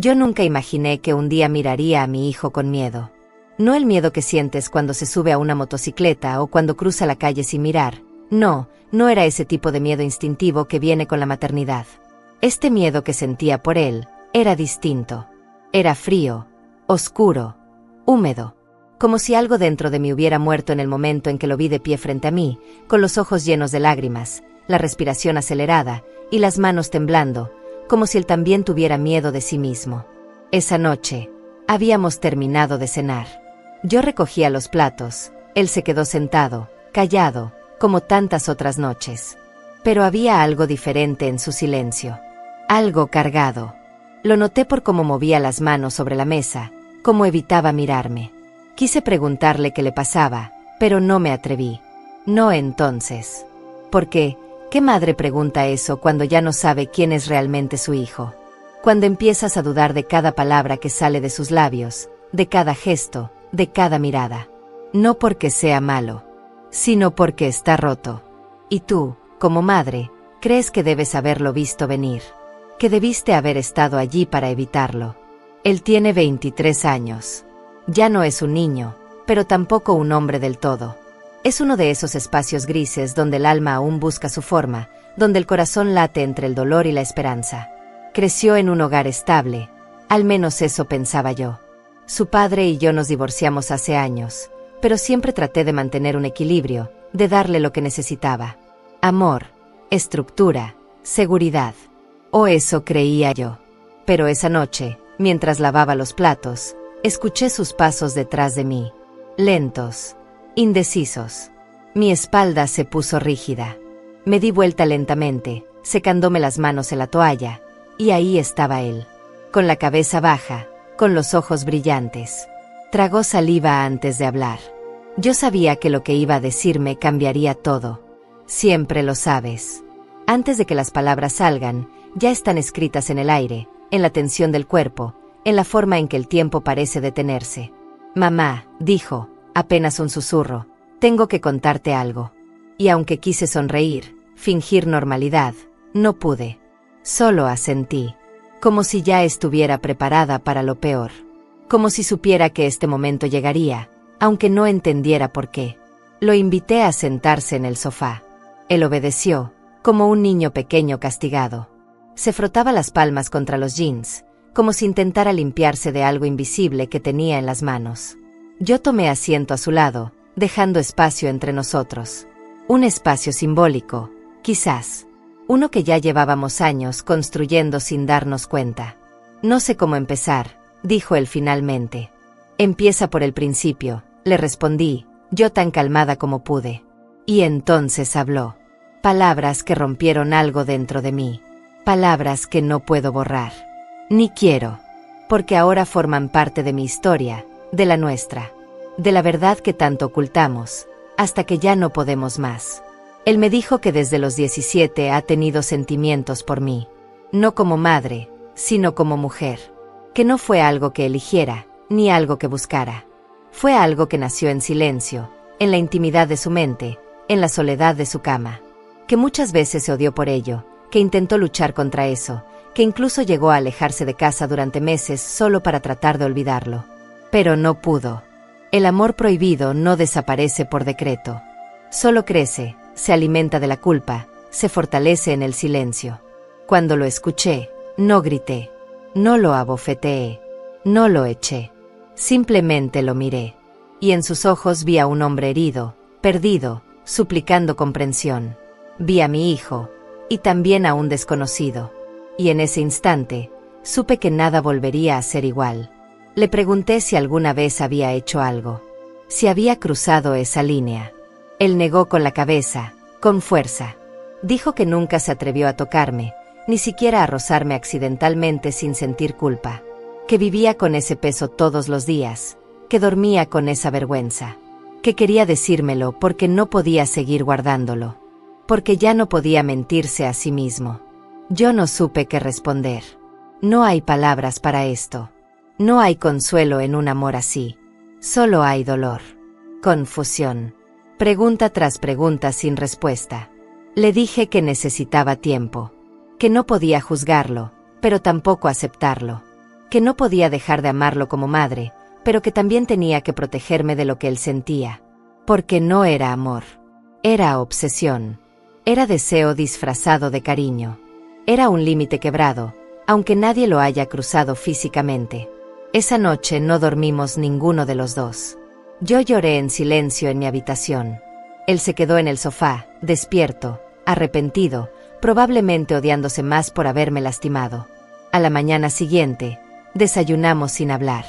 Yo nunca imaginé que un día miraría a mi hijo con miedo. No el miedo que sientes cuando se sube a una motocicleta o cuando cruza la calle sin mirar. No era ese tipo de miedo instintivo que viene con la maternidad. Este miedo que sentía por él era distinto. Era frío, oscuro, húmedo. Como si algo dentro de mí hubiera muerto en el momento en que lo vi de pie frente a mí, con los ojos llenos de lágrimas, la respiración acelerada y las manos temblando, como si él también tuviera miedo de sí mismo. Esa noche, habíamos terminado de cenar. Yo recogía los platos, él se quedó sentado, callado, como tantas otras noches. Pero había algo diferente en su silencio. Algo cargado. Lo noté por cómo movía las manos sobre la mesa, cómo evitaba mirarme. Quise preguntarle qué le pasaba, pero no me atreví. No entonces. ¿Por qué? ¿Qué madre pregunta eso cuando ya no sabe quién es realmente su hijo? Cuando empiezas a dudar de cada palabra que sale de sus labios, de cada gesto, de cada mirada. No porque sea malo, sino porque está roto. Y tú, como madre, crees que debes haberlo visto venir, que debiste haber estado allí para evitarlo. Él tiene 23 años. Ya no es un niño, pero tampoco un hombre del todo. Es uno de esos espacios grises donde el alma aún busca su forma, donde el corazón late entre el dolor y la esperanza. Creció en un hogar estable, al menos eso pensaba yo. Su padre y yo nos divorciamos hace años, pero siempre traté de mantener un equilibrio, de darle lo que necesitaba. Amor, estructura, seguridad. O eso creía yo. Pero esa noche, mientras lavaba los platos, escuché sus pasos detrás de mí. Lentos, indecisos. Mi espalda se puso rígida. Me di vuelta lentamente, secándome las manos en la toalla, y ahí estaba él, con la cabeza baja, con los ojos brillantes. Tragó saliva antes de hablar. Yo sabía que lo que iba a decirme cambiaría todo. Siempre lo sabes. Antes de que las palabras salgan, ya están escritas en el aire, en la tensión del cuerpo, en la forma en que el tiempo parece detenerse. Mamá, dijo, apenas un susurro, tengo que contarte algo. Y aunque quise sonreír, fingir normalidad, no pude. Solo asentí, como si ya estuviera preparada para lo peor. Como si supiera que este momento llegaría, aunque no entendiera por qué. Lo invité a sentarse en el sofá. Él obedeció, como un niño pequeño castigado. Se frotaba las palmas contra los jeans, como si intentara limpiarse de algo invisible que tenía en las manos. Yo tomé asiento a su lado, dejando espacio entre nosotros. Un espacio simbólico, quizás. Uno que ya llevábamos años construyendo sin darnos cuenta. No sé cómo empezar, dijo él finalmente. Empieza por el principio, le respondí, yo tan calmada como pude. Y entonces habló. Palabras que rompieron algo dentro de mí. Palabras que no puedo borrar. Ni quiero. Porque ahora forman parte de mi historia, de la nuestra. De la verdad que tanto ocultamos, hasta que ya no podemos más. Él me dijo que desde los 17 ha tenido sentimientos por mí. No como madre, sino como mujer. Que no fue algo que eligiera, ni algo que buscara. Fue algo que nació en silencio, en la intimidad de su mente, en la soledad de su cama. Que muchas veces se odió por ello, que intentó luchar contra eso, que incluso llegó a alejarse de casa durante meses solo para tratar de olvidarlo. Pero no pudo. El amor prohibido no desaparece por decreto. Solo crece, se alimenta de la culpa, se fortalece en el silencio. Cuando lo escuché, no grité, no lo abofeteé, no lo eché. Simplemente lo miré. Y en sus ojos vi a un hombre herido, perdido, suplicando comprensión. Vi a mi hijo, y también a un desconocido. Y en ese instante, supe que nada volvería a ser igual. Le pregunté si alguna vez había hecho algo. Si había cruzado esa línea. Él negó con la cabeza, con fuerza. Dijo que nunca se atrevió a tocarme, ni siquiera a rozarme accidentalmente sin sentir culpa. Que vivía con ese peso todos los días, que dormía con esa vergüenza. Que quería decírmelo porque no podía seguir guardándolo. Porque ya no podía mentirse a sí mismo. Yo no supe qué responder. No hay palabras para esto. No hay consuelo en un amor así. Solo hay dolor. Confusión. Pregunta tras pregunta sin respuesta. Le dije que necesitaba tiempo. Que no podía juzgarlo, pero tampoco aceptarlo. que no podía dejar de amarlo como madre, pero que también tenía que protegerme de lo que él sentía. Porque no era amor. Era obsesión. Era deseo disfrazado de cariño. Era un límite quebrado, aunque nadie lo haya cruzado físicamente. Esa noche no dormimos ninguno de los dos. Yo lloré en silencio en mi habitación. Él se quedó en el sofá, despierto, arrepentido, probablemente odiándose más por haberme lastimado. A la mañana siguiente, desayunamos sin hablar.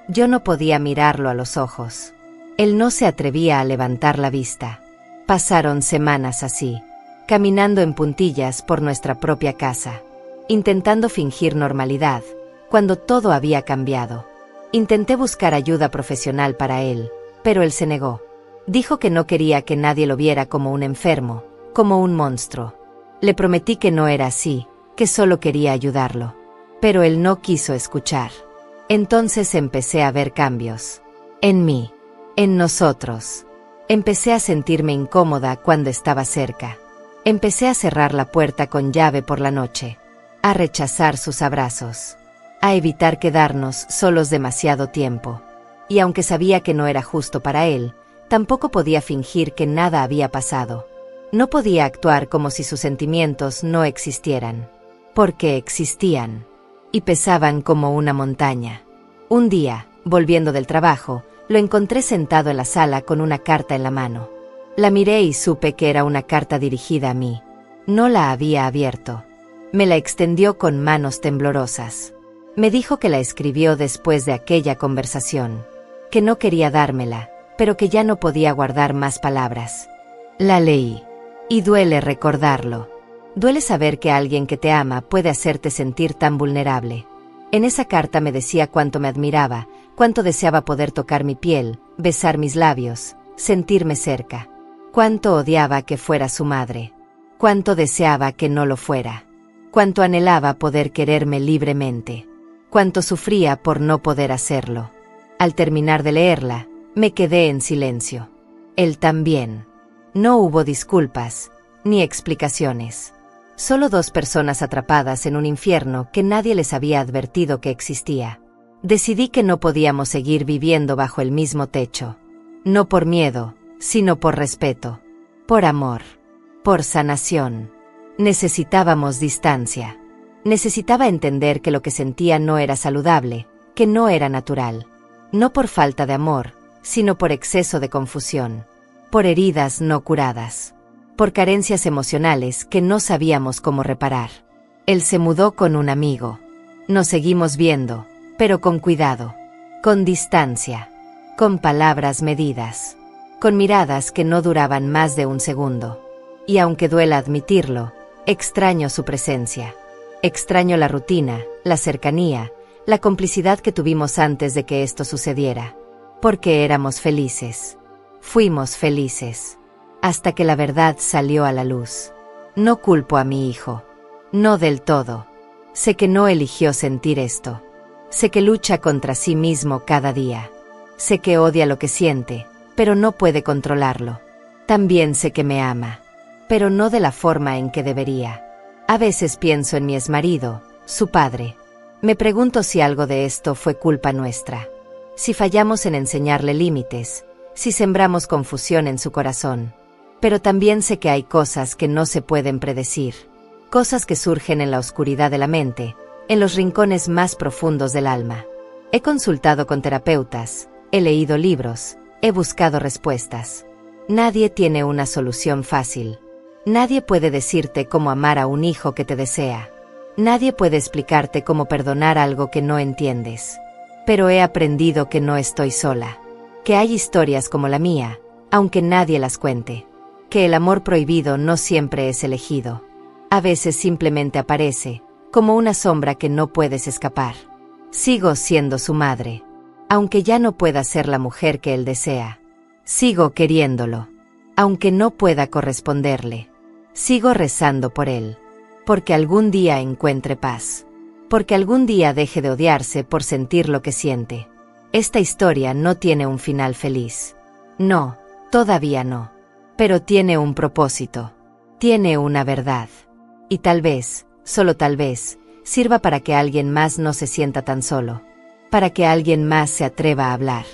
Yo no podía mirarlo a los ojos. Él no se atrevía a levantar la vista. Pasaron semanas así, caminando en puntillas por nuestra propia casa, intentando fingir normalidad, cuando todo había cambiado. Intenté buscar ayuda profesional para él, pero él se negó. Dijo que no quería que nadie lo viera como un enfermo, como un monstruo. Le prometí que no era así, que solo quería ayudarlo. Pero él no quiso escuchar. Entonces empecé a ver cambios. En mí. En nosotros. Empecé a sentirme incómoda cuando estaba cerca. Empecé a cerrar la puerta con llave por la noche. A rechazar sus abrazos. A evitar quedarnos solos demasiado tiempo. Y aunque sabía que no era justo para él, tampoco podía fingir que nada había pasado. No podía actuar como si sus sentimientos no existieran. Porque existían. Y pesaban como una montaña. Un día, volviendo del trabajo, lo encontré sentado en la sala con una carta en la mano. La miré y supe que era una carta dirigida a mí. No la había abierto. Me la extendió con manos temblorosas. Me dijo que la escribió después de aquella conversación. Que no quería dármela, pero que ya no podía guardar más palabras. La leí. Y duele recordarlo. Duele saber que alguien que te ama puede hacerte sentir tan vulnerable. En esa carta me decía cuánto me admiraba, cuánto deseaba poder tocar mi piel, besar mis labios, sentirme cerca. Cuánto odiaba que fuera su madre. Cuánto deseaba que no lo fuera. Cuánto anhelaba poder quererme libremente. Cuánto sufría por no poder hacerlo. Al terminar de leerla, me quedé en silencio. Él también. No hubo disculpas, ni explicaciones. Solo dos personas atrapadas en un infierno que nadie les había advertido que existía. Decidí que no podíamos seguir viviendo bajo el mismo techo. No por miedo, sino por respeto. Por amor. Por sanación. Necesitábamos distancia. Necesitaba entender que lo que sentía no era saludable, que no era natural. No por falta de amor, sino por exceso de confusión. Por heridas no curadas. Por carencias emocionales que no sabíamos cómo reparar. Él se mudó con un amigo. Nos seguimos viendo, pero con cuidado. Con distancia. Con palabras medidas. Con miradas que no duraban más de un segundo. Y aunque duela admitirlo, extraño su presencia. Extraño la rutina, la cercanía, la complicidad que tuvimos antes de que esto sucediera. Porque éramos felices. Fuimos felices. Hasta que la verdad salió a la luz. No culpo a mi hijo. No del todo. Sé que no eligió sentir esto. Sé que lucha contra sí mismo cada día. Sé que odia lo que siente, pero no puede controlarlo. También sé que me ama, pero no de la forma en que debería. A veces pienso en mi exmarido, su padre. Me pregunto si algo de esto fue culpa nuestra. Si fallamos en enseñarle límites, si sembramos confusión en su corazón. Pero también sé que hay cosas que no se pueden predecir. Cosas que surgen en la oscuridad de la mente, en los rincones más profundos del alma. He consultado con terapeutas, he leído libros, he buscado respuestas. Nadie tiene una solución fácil. Nadie puede decirte cómo amar a un hijo que te desea. Nadie puede explicarte cómo perdonar algo que no entiendes. Pero he aprendido que no estoy sola. Que hay historias como la mía, aunque nadie las cuente. Que el amor prohibido no siempre es elegido. A veces simplemente aparece, como una sombra que no puedes escapar. Sigo siendo su madre. Aunque ya no pueda ser la mujer que él desea. Sigo queriéndolo. Aunque no pueda corresponderle. Sigo rezando por él. Porque algún día encuentre paz. Porque algún día deje de odiarse por sentir lo que siente. Esta historia no tiene un final feliz. No, todavía no. Pero tiene un propósito. Tiene una verdad. Y tal vez, solo tal vez, sirva para que alguien más no se sienta tan solo, para que alguien más se atreva a hablar,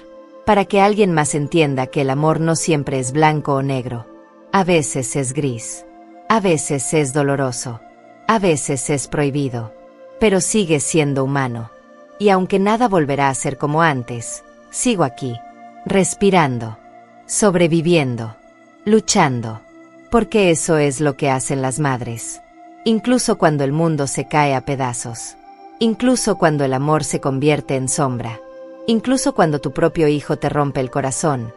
para que alguien más entienda que el amor no siempre es blanco o negro. A veces es gris, a veces es doloroso, a veces es prohibido, pero sigue siendo humano. Y aunque nada volverá a ser como antes, sigo aquí, respirando, sobreviviendo, luchando, porque eso es lo que hacen las madres. Incluso cuando el mundo se cae a pedazos, incluso cuando el amor se convierte en sombra, incluso cuando tu propio hijo te rompe el corazón,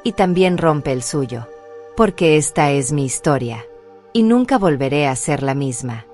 y también rompe el suyo, porque esta es mi historia, y nunca volveré a ser la misma.